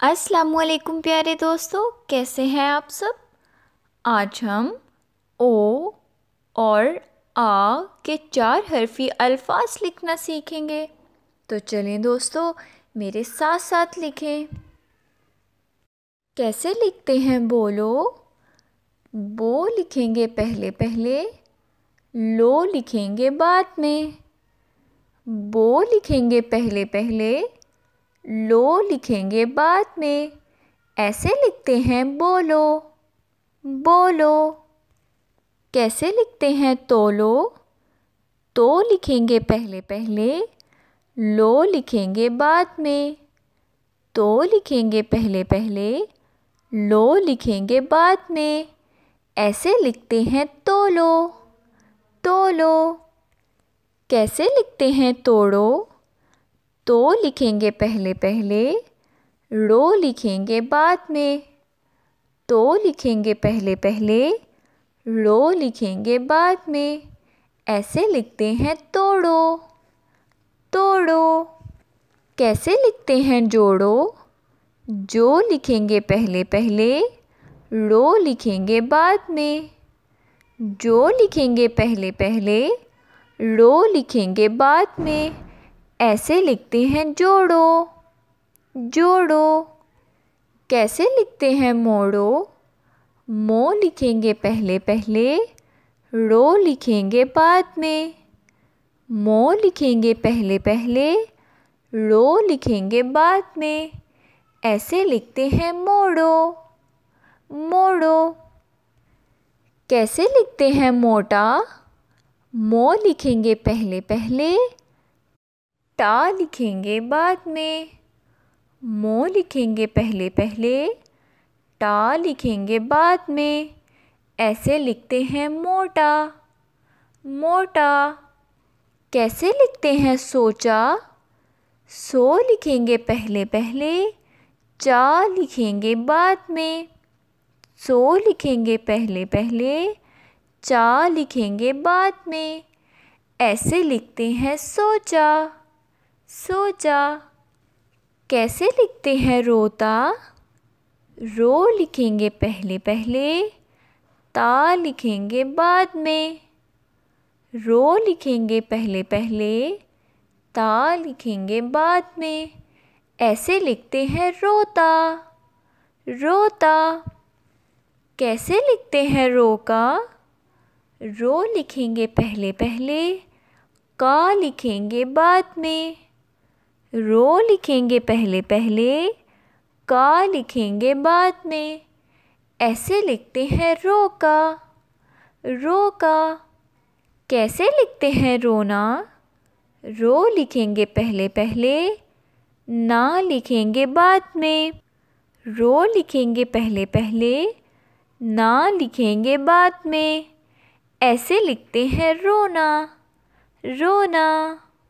अस्सलामुअलैकुम प्यारे दोस्तों, कैसे हैं आप सब। आज हम ओ और आ के 4 हरफी अल्फाज लिखना सीखेंगे। तो चलें दोस्तों, मेरे साथ साथ लिखें। कैसे लिखते हैं बोलो। बो लिखेंगे पहले पहले, लो लिखेंगे बाद में। बो लिखेंगे पहले पहले, लो लिखेंगे बाद में। ऐसे लिखते हैं बोलो बोलो। कैसे लिखते हैं तोलो। तो लिखेंगे पहले पहले, लो लिखेंगे बाद में। तो लिखेंगे पहले पहले, लो लिखेंगे बाद में। ऐसे लिखते हैं तोलो तोलो। कैसे लिखते हैं तोड़ो। तो लिखेंगे पहले पहले, लो लिखेंगे बाद में। तो लिखेंगे पहले पहले, लो लिखेंगे बाद में। ऐसे लिखते हैं तोड़ो तोड़ो। कैसे लिखते हैं जोड़ो। जो लिखेंगे पहले पहले, लो लिखेंगे बाद में। जो लिखेंगे पहले पहले, लो लिखेंगे बाद में। ऐसे लिखते हैं जोड़ो जोड़ो। कैसे लिखते हैं मोड़ो। मो लिखेंगे पहले पहले, रो लिखेंगे बाद में। मो लिखेंगे पहले पहले, रो लिखेंगे बाद में। ऐसे लिखते हैं मोड़ो मोड़ो। कैसे लिखते हैं मोटा। मो लिखेंगे पहले पहले, टा लिखेंगे बाद में। मो लिखेंगे पहले पहले, टा लिखेंगे बाद में। ऐसे लिखते हैं मोटा मोटा। कैसे लिखते हैं सोचा। सो लिखेंगे पहले पहले, चा लिखेंगे बाद में। सो लिखेंगे पहले पहले, चा लिखेंगे बाद में। ऐसे लिखते हैं सोचा सोचा। कैसे लिखते हैं रोता। रो लिखेंगे पहले पहले, ता लिखेंगे बाद में। रो लिखेंगे पहले पहले, ता लिखेंगे बाद में। ऐसे लिखते हैं रोता रोता। कैसे लिखते हैं रोका। रो लिखेंगे पहले पहले, का लिखेंगे बाद में। रो लिखेंगे पहले पहले, का लिखेंगे बाद में। ऐसे लिखते हैं रोका रोका। कैसे लिखते हैं रोना। रो लिखेंगे पहले पहले, ना लिखेंगे बाद में। रो लिखेंगे पहले पहले, ना लिखेंगे बाद में। ऐसे लिखते हैं रोना रोना।